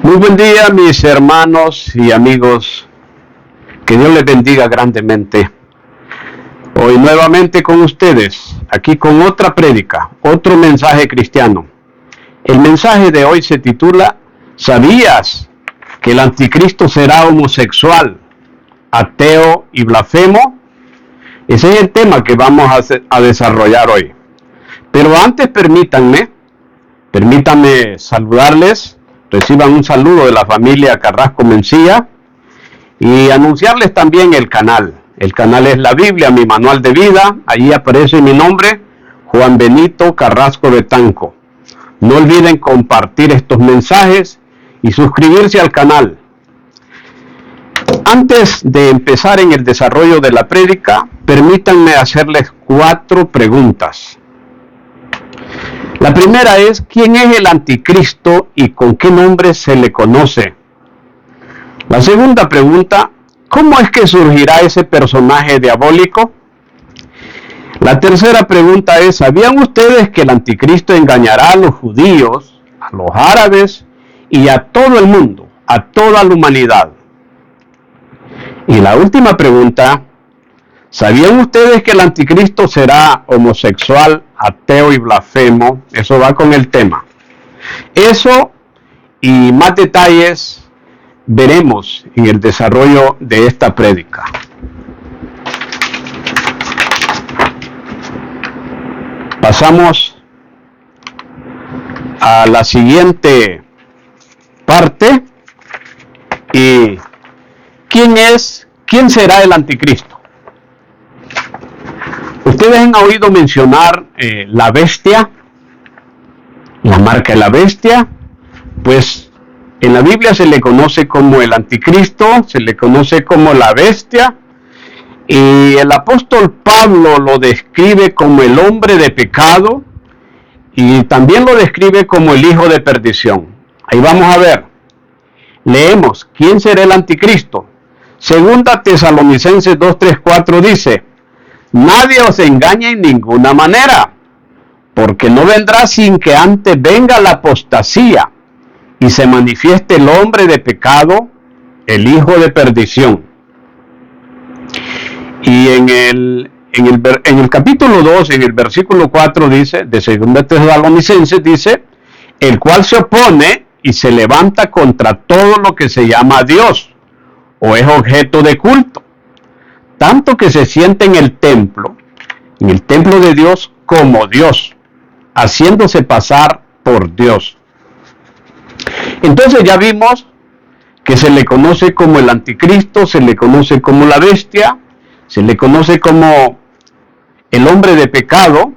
Muy buen día, mis hermanos y amigos. Que Dios les bendiga grandemente. Hoy nuevamente con ustedes, aquí con otra prédica, otro mensaje cristiano. El mensaje de hoy se titula ¿Sabías que el anticristo será homosexual, ateo y blasfemo? Ese es el tema que vamos a desarrollar hoy. Pero antes permítanme saludarles. Reciban un saludo de la familia Carrasco Mencía y anunciarles también el canal. El canal es la Biblia, mi manual de vida. Ahí aparece mi nombre, Juan Benito Carrasco Betanco. No olviden compartir estos mensajes y suscribirse al canal. Antes de empezar en el desarrollo de la prédica, permítanme hacerles 4 preguntas. La primera es, ¿quién es el anticristo y con qué nombre se le conoce? La segunda pregunta, ¿cómo es que surgirá ese personaje diabólico? La tercera pregunta es, ¿sabían ustedes que el anticristo engañará a los judíos, a los árabes y a todo el mundo, a toda la humanidad? Y la última pregunta, ¿sabían ustedes que el anticristo será homosexual, ateo y blasfemo? Eso va con el tema. Eso y más detalles veremos en el desarrollo de esta prédica. Pasamos a la siguiente parte. ¿Y quién será el anticristo? Ustedes han oído mencionar la bestia, la marca de la bestia. Pues en la Biblia se le conoce como el anticristo, se le conoce como la bestia, y el apóstol Pablo lo describe como el hombre de pecado y también lo describe como el hijo de perdición. Ahí vamos a ver. Leemos, ¿quién será el anticristo? Segunda Tesalonicenses 2:3-4 dice, nadie os engañe en ninguna manera, porque no vendrá sin que antes venga la apostasía y se manifieste el hombre de pecado, el hijo de perdición. Y en el capítulo 2, en el versículo 4 dice, de Segunda Tesalonicenses dice, el cual se opone y se levanta contra todo lo que se llama Dios o es objeto de culto, tanto que se siente en el templo de Dios como Dios, haciéndose pasar por Dios. Entonces ya vimos que se le conoce como el anticristo, se le conoce como la bestia, se le conoce como el hombre de pecado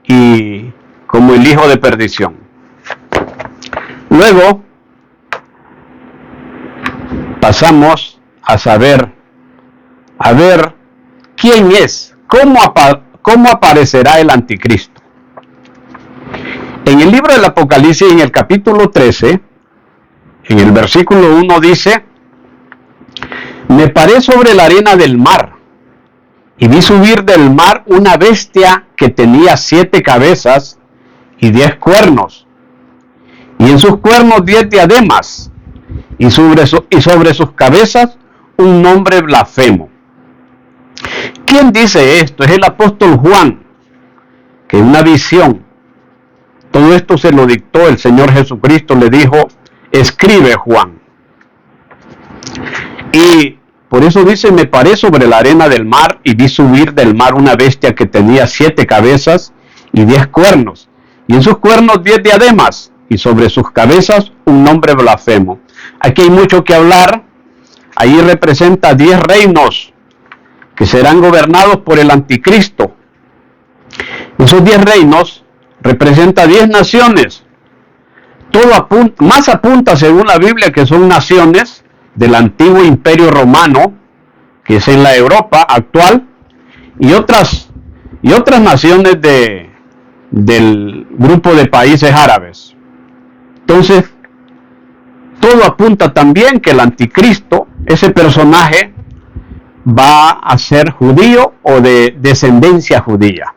y como el hijo de perdición. Luego pasamos a ver quién es, cómo aparecerá el anticristo. En el libro del Apocalipsis, en el capítulo 13, en el versículo 1 dice, me paré sobre la arena del mar y vi subir del mar una bestia que tenía 7 cabezas y 10 cuernos, y en sus cuernos 10 diademas, y sobre sus cabezas un nombre blasfemo. ¿Quién dice esto? Es el apóstol Juan, que en una visión, todo esto se lo dictó el Señor Jesucristo, le dijo, escribe Juan. Y por eso dice, me paré sobre la arena del mar y vi subir del mar una bestia que tenía 7 cabezas y 10 cuernos, y en sus cuernos 10 diademas, y sobre sus cabezas un nombre blasfemo. Aquí hay mucho que hablar. Ahí representa 10 reinos que serán gobernados por el anticristo. Esos 10 reinos representa 10 naciones. Todo apunta según la Biblia que son naciones del antiguo imperio romano, que es en la Europa actual, y otras naciones del grupo de países árabes. Entonces, todo apunta también que el anticristo, ese personaje, va a ser judío o de descendencia judía.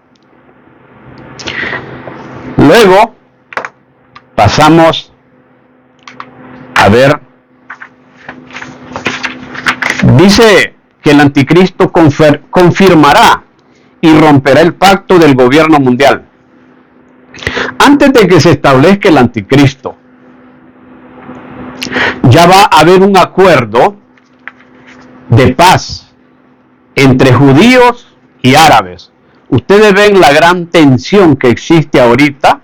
Luego pasamos A ver, dice que el anticristo confirmará y romperá el pacto del gobierno mundial. Antes de que se establezca el anticristo, ya va a haber un acuerdo de paz entre judíos y árabes. Ustedes ven la gran tensión que existe ahorita,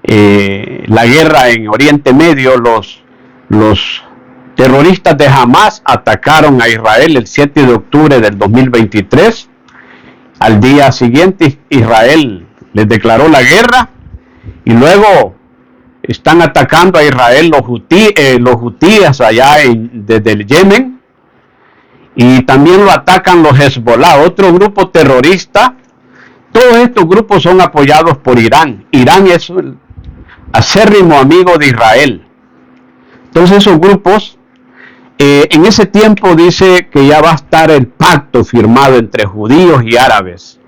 la guerra en Oriente Medio. Los terroristas de Hamas atacaron a Israel el 7 de octubre del 2023. Al día siguiente Israel les declaró la guerra, y luego están atacando a Israel los hutíes allá desde el Yemen, y también lo atacan los Hezbollah, otro grupo terrorista. Todos estos grupos son apoyados por Irán. Irán es el acérrimo amigo de Israel. Entonces esos grupos, en ese tiempo dice que ya va a estar el pacto firmado entre judíos y árabes.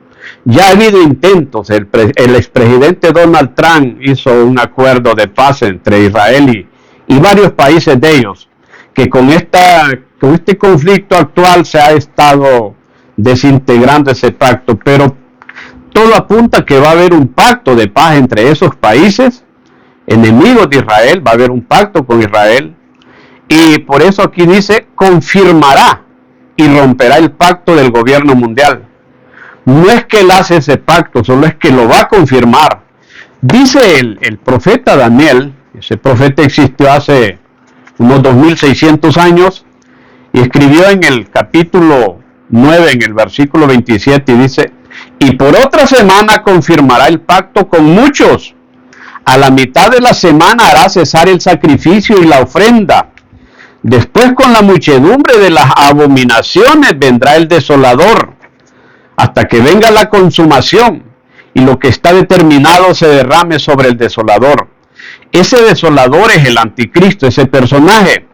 Ya ha habido intentos. El expresidente Donald Trump hizo un acuerdo de paz entre Israel y varios países de ellos, que con este conflicto actual se ha estado desintegrando ese pacto, pero todo apunta a que va a haber un pacto de paz entre esos países enemigos de Israel. Va a haber un pacto con Israel, y por eso aquí dice confirmará y romperá el pacto del gobierno mundial. No es que él hace ese pacto, solo es que lo va a confirmar. Dice el profeta Daniel. Ese profeta existió hace unos 2600 años y escribió en el capítulo 9, en el versículo 27, y dice: y por otra semana confirmará el pacto con muchos. A la mitad de la semana hará cesar el sacrificio y la ofrenda. Después, con la muchedumbre de las abominaciones, vendrá el desolador, hasta que venga la consumación y lo que está determinado se derrame sobre el desolador. Ese desolador es el anticristo, ese personaje.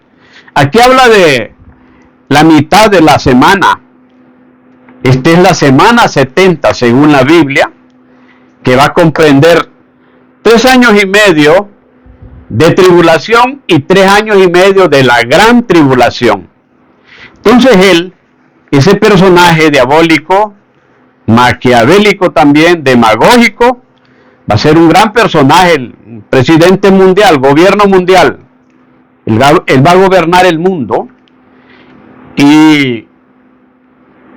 Aquí habla de la mitad de la semana. Esta es la semana 70 según la Biblia, que va a comprender 3 años y medio de tribulación y 3 años y medio de la gran tribulación. Entonces él, ese personaje diabólico, maquiavélico también, demagógico, va a ser un gran personaje, el presidente mundial, gobierno mundial. Él va a gobernar el mundo y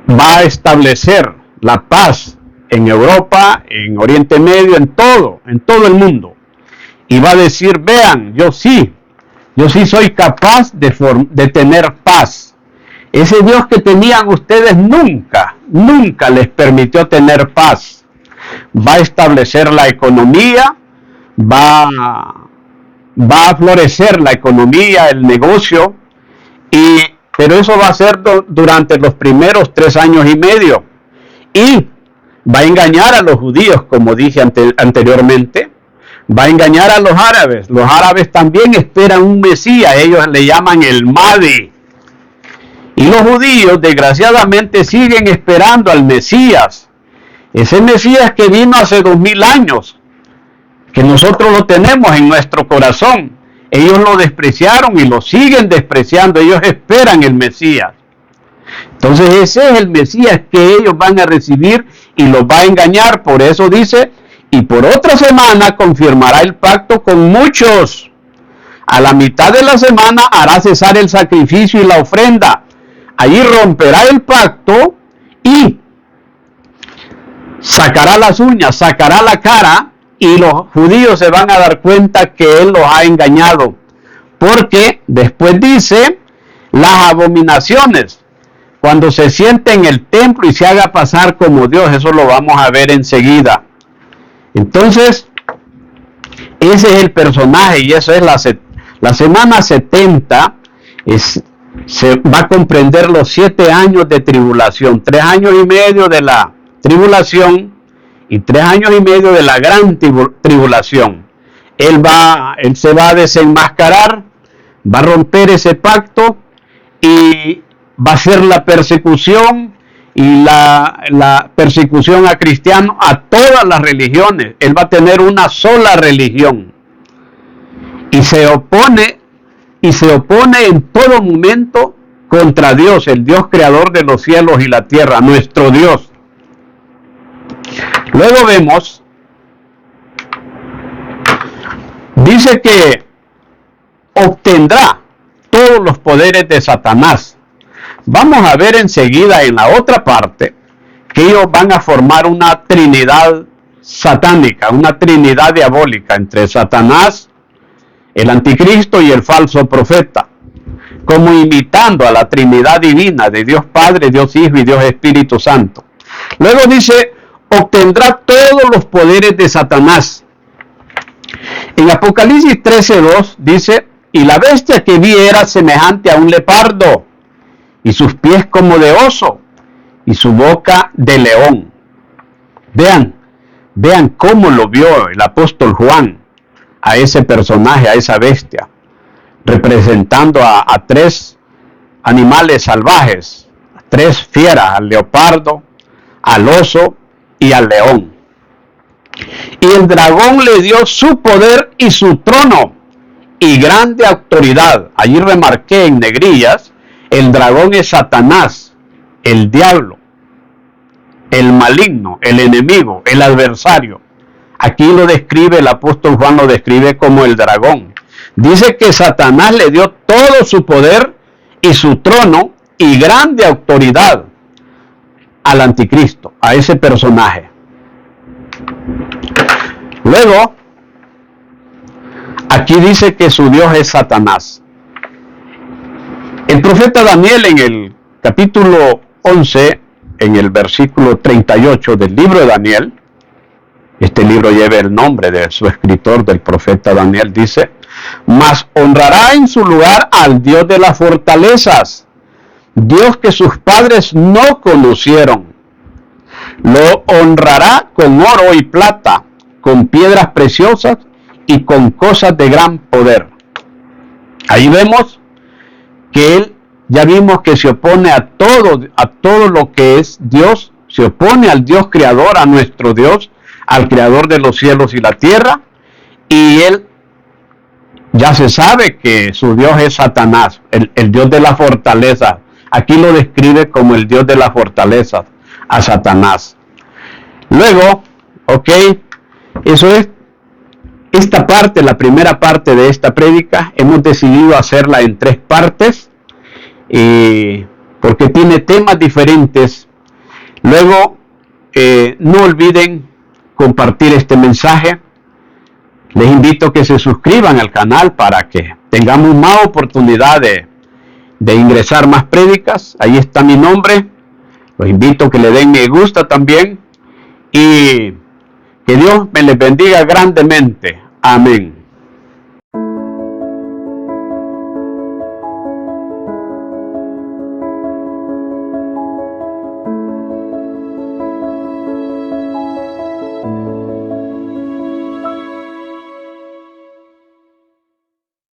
va a establecer la paz en Europa, en Oriente Medio, en todo el mundo. Y va a decir: vean, yo sí soy capaz de tener paz. Ese Dios que tenían ustedes nunca les permitió tener paz. Va a establecer la economía, va a florecer la economía, el negocio, pero eso va a ser durante los primeros 3 años y medio. Y va a engañar a los judíos, como dije anteriormente. Va a engañar a los árabes. Los árabes también esperan un Mesías. Ellos le llaman el Mahdi. Y los judíos, desgraciadamente, siguen esperando al Mesías. Ese Mesías que vino hace 2000 años, que nosotros lo tenemos en nuestro corazón. Ellos lo despreciaron y lo siguen despreciando. Ellos esperan el Mesías. Entonces ese es el Mesías que ellos van a recibir y los va a engañar. Por eso dice: y por otra semana confirmará el pacto con muchos. A la mitad de la semana hará cesar el sacrificio y la ofrenda. Allí romperá el pacto y sacará las uñas, sacará la cara, y los judíos se van a dar cuenta que él los ha engañado. Porque después dice: las abominaciones, cuando se siente en el templo y se haga pasar como Dios. Eso lo vamos a ver enseguida. Entonces, ese es el personaje, y eso es la semana 70. Se va a comprender los 7 años de tribulación, 3 años y medio de la tribulación y 3 años y medio de la gran tribulación. Él se va a desenmascarar, va a romper ese pacto y va a ser la persecución, y la persecución a cristianos, a todas las religiones. Él va a tener una sola religión y se opone y se opone en todo momento contra Dios, el Dios creador de los cielos y la tierra, nuestro Dios. Luego vemos, dice que obtendrá todos los poderes de Satanás. Vamos a ver enseguida en la otra parte que ellos van a formar una trinidad satánica, una trinidad diabólica entre Satanás, el anticristo y el falso profeta, como imitando a la Trinidad divina de Dios Padre, Dios Hijo y Dios Espíritu Santo. Luego dice, obtendrá todos los poderes de Satanás. En Apocalipsis 13:2 dice, y la bestia que vi era semejante a un leopardo, y sus pies como de oso, y su boca de león. Vean cómo lo vio el apóstol Juan a ese personaje, a esa bestia, representando a tres animales salvajes, tres fieras, al leopardo, al oso y al león. Y el dragón le dio su poder y su trono y grande autoridad. Allí remarqué en negrillas, el dragón es Satanás, el diablo, el maligno, el enemigo, el adversario. Aquí lo describe, el apóstol Juan lo describe como el dragón. Dice que Satanás le dio todo su poder y su trono y grande autoridad al anticristo, a ese personaje. Luego, aquí dice que su Dios es Satanás. El profeta Daniel en el capítulo 11, en el versículo 38 del libro de Daniel, este libro lleva el nombre de su escritor, del profeta Daniel, dice, mas honrará en su lugar al Dios de las fortalezas, Dios que sus padres no conocieron. Lo honrará con oro y plata, con piedras preciosas y con cosas de gran poder. Ahí vemos que él, ya vimos que se opone a todo lo que es Dios, se opone al Dios creador, a nuestro Dios, al creador de los cielos y la tierra, y él ya se sabe que su Dios es Satanás, el Dios de la fortaleza. Aquí lo describe como el Dios de la fortaleza, a Satanás. Luego, eso es esta parte, la primera parte de esta prédica. Hemos decidido hacerla en 3 partes, porque tiene temas diferentes. Luego, no olviden compartir este mensaje. Les invito a que se suscriban al canal para que tengamos más oportunidad de ingresar más prédicas. Ahí está mi nombre. Los invito a que le den me gusta también. Y que Dios me les bendiga grandemente. Amén.